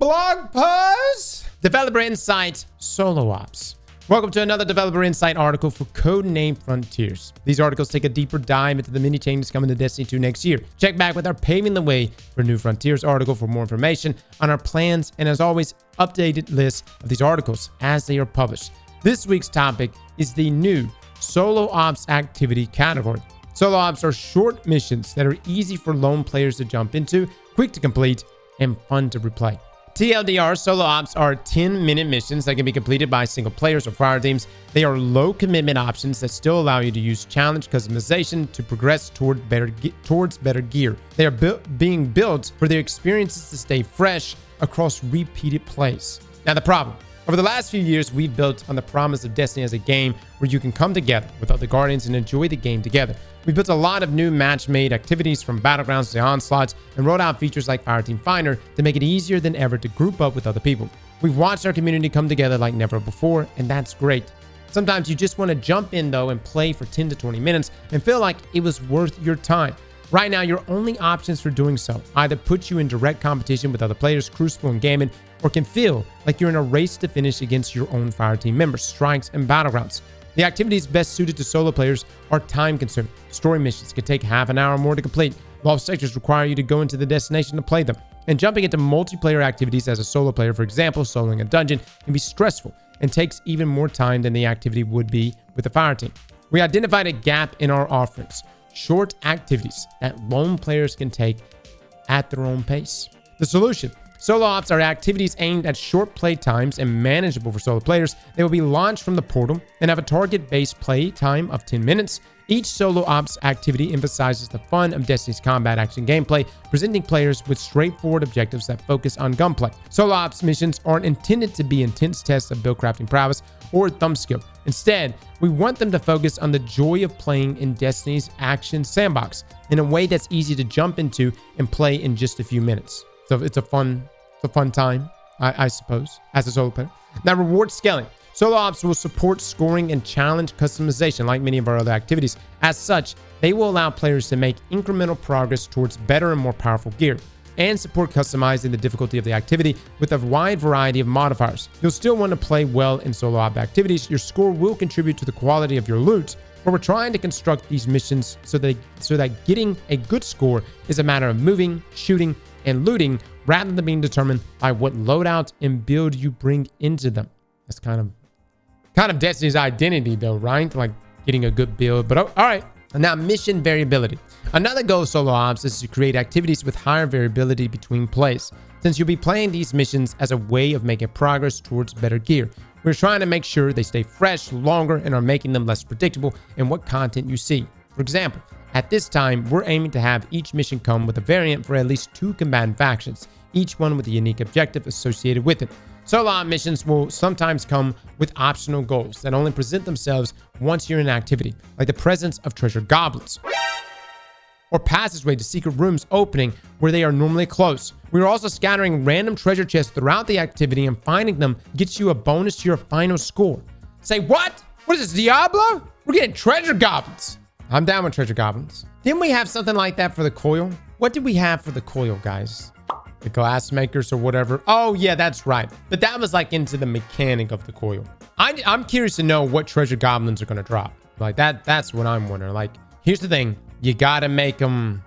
blog post. Developer Insight Solo Ops. Welcome to another Developer Insight article for Codename Frontiers. These articles take a deeper dive into the many changes coming to Destiny 2 next year. Check back with our Paving the Way for New Frontiers article for more information on our plans and, as always, updated list of these articles as they are published. This week's topic is the new Solo Ops activity category. Solo Ops are short missions that are easy for lone players to jump into, quick to complete, and fun to replay. TLDR, Solo Ops are 10-minute missions that can be completed by single players or fire teams. They are low-commitment options that still allow you to use challenge customization to progress towards better gear. They are being built for their experiences to stay fresh across repeated plays. Now, the problem. Over the last few years, we've built on the promise of Destiny as a game where you can come together with other Guardians and enjoy the game together. We built a lot of new match-made activities from Battlegrounds to Onslaughts and rolled out features like Fireteam Finder to make it easier than ever to group up with other people. We've watched our community come together like never before, and that's great. Sometimes you just want to jump in though and play for 10 to 20 minutes and feel like it was worth your time. Right now, your only options for doing so either put you in direct competition with other players, Crucible and Gambit, or can feel like you're in a race to finish against your own Fireteam members, Strikes, and Battlegrounds. The activities best suited to solo players are time-consuming. Story missions can take half an hour or more to complete. Lost sectors require you to go into the destination to play them. And jumping into multiplayer activities as a solo player, for example, soloing a dungeon, can be stressful and takes even more time than the activity would be with a fireteam. We identified a gap in our offerings. Short activities that lone players can take at their own pace. The solution. Solo Ops are activities aimed at short play times and manageable for solo players. They will be launched from the portal and have a target-based play time of 10 minutes. Each Solo Ops activity emphasizes the fun of Destiny's combat action gameplay, presenting players with straightforward objectives that focus on gunplay. Solo Ops missions aren't intended to be intense tests of build crafting prowess or thumb skill. Instead, we want them to focus on the joy of playing in Destiny's action sandbox in a way that's easy to jump into and play in just a few minutes. So it's a fun time, I suppose, as a solo player. Now, reward scaling. Solo Ops will support scoring and challenge customization like many of our other activities. As such, they will allow players to make incremental progress towards better and more powerful gear and support customizing the difficulty of the activity with a wide variety of modifiers. You'll still want to play well in Solo Op activities. Your score will contribute to the quality of your loot, but we're trying to construct these missions so that getting a good score is a matter of moving, shooting, and looting rather than being determined by what loadout and build you bring into them. That's kind of Destiny's identity though, right? Like getting a good build. But all right. And now mission variability. Another goal of Solo Ops is to create activities with higher variability between plays. Since you'll be playing these missions as a way of making progress towards better gear, we're trying to make sure they stay fresh longer and are making them less predictable in what content you see. For example, at this time, we're aiming to have each mission come with a variant for at least 2 combatant factions, each one with a unique objective associated with it. Solo Op missions will sometimes come with optional goals that only present themselves once you're in activity, like the presence of treasure goblins or passageway to secret rooms opening where they are normally closed. We're also scattering random treasure chests throughout the activity, and finding them gets you a bonus to your final score. Say what? What is this, Diablo? We're getting treasure goblins. I'm down with treasure goblins. Didn't we have something like that for the coil? What did we have for the coil, guys? The glass makers or whatever. Oh yeah, that's right. But that was like into the mechanic of the coil. I'm curious to know what treasure goblins are going to drop. Like that's what I'm wondering. Like, here's the thing. You got to make them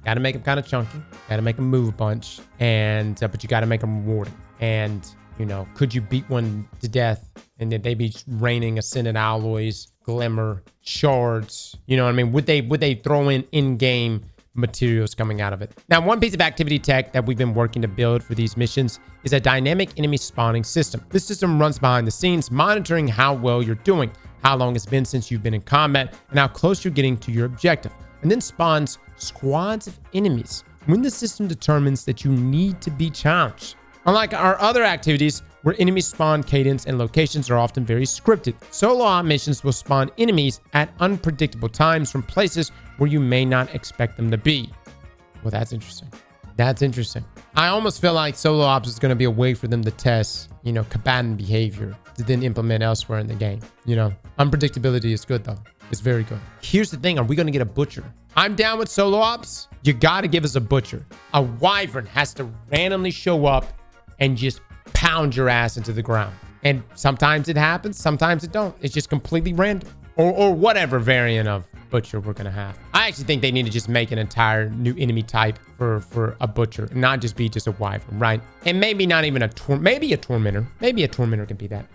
kind of chunky. Got to make them move a bunch. And, but you got to make them rewarding. And, you know, could you beat one to death and then they be raining ascended alloys, glimmer, shards? You know what I mean? Would they throw in-game materials coming out of it? Now, one piece of activity tech that we've been working to build for these missions is a dynamic enemy spawning system. This system runs behind the scenes, monitoring how well you're doing, how long it's been since you've been in combat, and how close you're getting to your objective, and then spawns squads of enemies when the system determines that you need to be challenged. Unlike our other activities, where enemy spawn cadence and locations are often very scripted, Solo Op missions will spawn enemies at unpredictable times from places where you may not expect them to be. Well, that's interesting. That's interesting. I almost feel like Solo Ops is going to be a way for them to test, you know, combatant behavior to then implement elsewhere in the game. You know, unpredictability is good though. It's very good. Here's the thing. Are we going to get a butcher? I'm down with Solo Ops. You got to give us a butcher. A wyvern has to randomly show up and just pound your ass into the ground. And sometimes it happens, sometimes it don't. It's just completely random. Or whatever variant of butcher we're gonna have. I actually think they need to just make an entire new enemy type for a butcher, and not just be just a wyvern, right? And maybe not even maybe a tormentor. Maybe a tormentor can be that.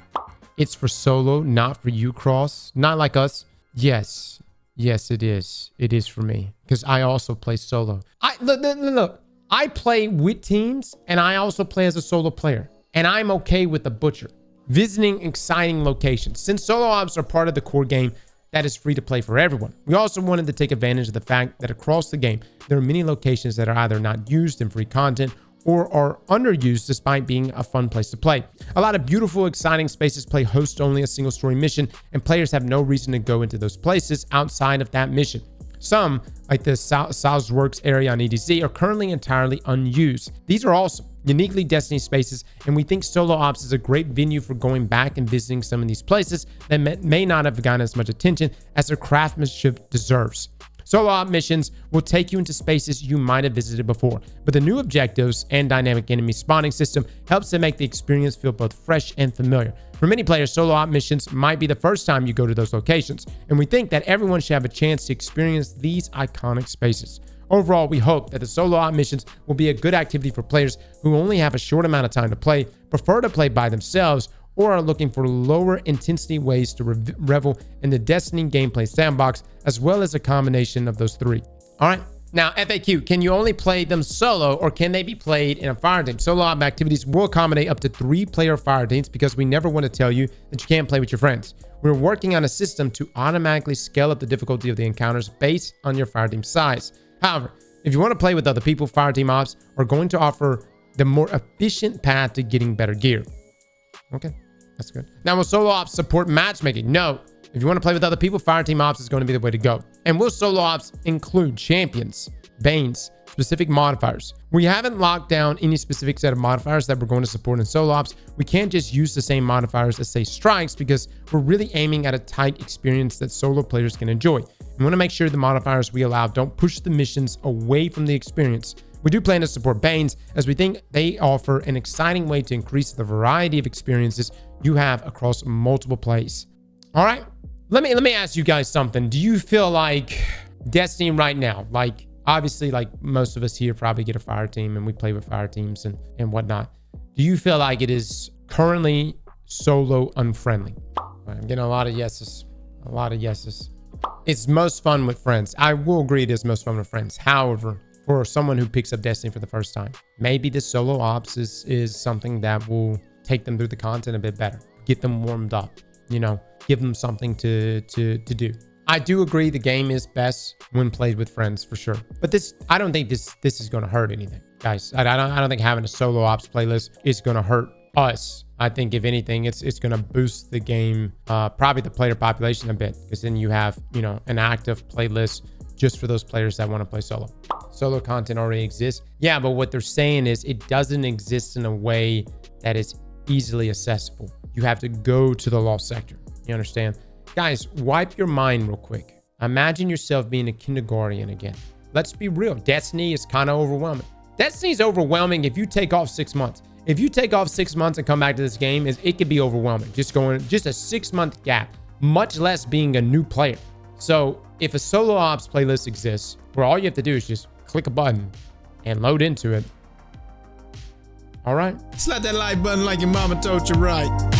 It's for solo, not for you, Cross. Not like us. Yes, it is. It is for me because I also play solo. Look. I play with teams, and I also play as a solo player, and I'm okay with the butcher. Visiting exciting locations. Since solo ops are part of the core game that is free to play for everyone, we also wanted to take advantage of the fact that across the game, there are many locations that are either not used in free content or are underused despite being a fun place to play. A lot of beautiful, exciting spaces play host only a single story mission, and players have no reason to go into those places outside of that mission. Some, like the Southworks area on EDZ, are currently entirely unused. These are awesome, uniquely Destiny spaces, and we think solo ops is a great venue for going back and visiting some of these places that may not have gotten as much attention as their craftsmanship deserves. Solo op missions will take you into spaces you might have visited before, but the new objectives and dynamic enemy spawning system helps to make the experience feel both fresh and familiar. For many players, solo op missions might be the first time you go to those locations, and we think that everyone should have a chance to experience these iconic spaces. Overall, we hope that the solo op missions will be a good activity for players who only have a short amount of time to play, prefer to play by themselves, or are looking for lower intensity ways to revel in the Destiny gameplay sandbox, as well as a combination of those three. All right. Now, FAQ, can you only play them solo, or can they be played in a fire team? Solo op activities will accommodate up to 3-player fire teams because we never want to tell you that you can't play with your friends. We're working on a system to automatically scale up the difficulty of the encounters based on your fire team size. However, if you want to play with other people, fire team ops are going to offer the more efficient path to getting better gear. Okay. That's good. Now, will solo ops support matchmaking? No. If you want to play with other people, Fireteam ops is going to be the way to go. And will solo ops include champions, banes, specific modifiers? We haven't locked down any specific set of modifiers that we're going to support in solo ops. We can't just use the same modifiers as, say, strikes, because we're really aiming at a tight experience that solo players can enjoy. We want to make sure the modifiers we allow don't push the missions away from the experience. We do plan to support banes, as we think they offer an exciting way to increase the variety of experiences you have across multiple plays. All right, let me ask you guys something. Do you feel like Destiny right now, like obviously like most of us here probably get a fire team and we play with fire teams and whatnot. Do you feel like it is currently solo unfriendly? I'm getting a lot of yeses. A lot of yeses. It's most fun with friends. I will agree it is most fun with friends. However, for someone who picks up Destiny for the first time, maybe the solo ops is something that will take them through the content a bit better, get them warmed up, you know, give them something to do. I do agree the game is best when played with friends for sure, but I don't think this is going to hurt anything, guys. I don't think having a solo ops playlist is going to hurt us. I think if anything, it's going to boost the game, probably the player population a bit, because then you have, you know, an active playlist just for those players that want to play solo. Solo content already exists. Yeah, but what they're saying is it doesn't exist in a way that is easily accessible. You have to go to the lost sector. You understand? Guys, wipe your mind real quick. Imagine yourself being a kindergarten again. Let's be real. Destiny is kind of overwhelming. Destiny is overwhelming if you take off 6 months. If you take off 6 months and come back to this game, it could be overwhelming. Just a 6-month gap, much less being a new player. So if a solo ops playlist exists, where all you have to do is just click a button and load into it. All right. Slap that like button like your mama told you right.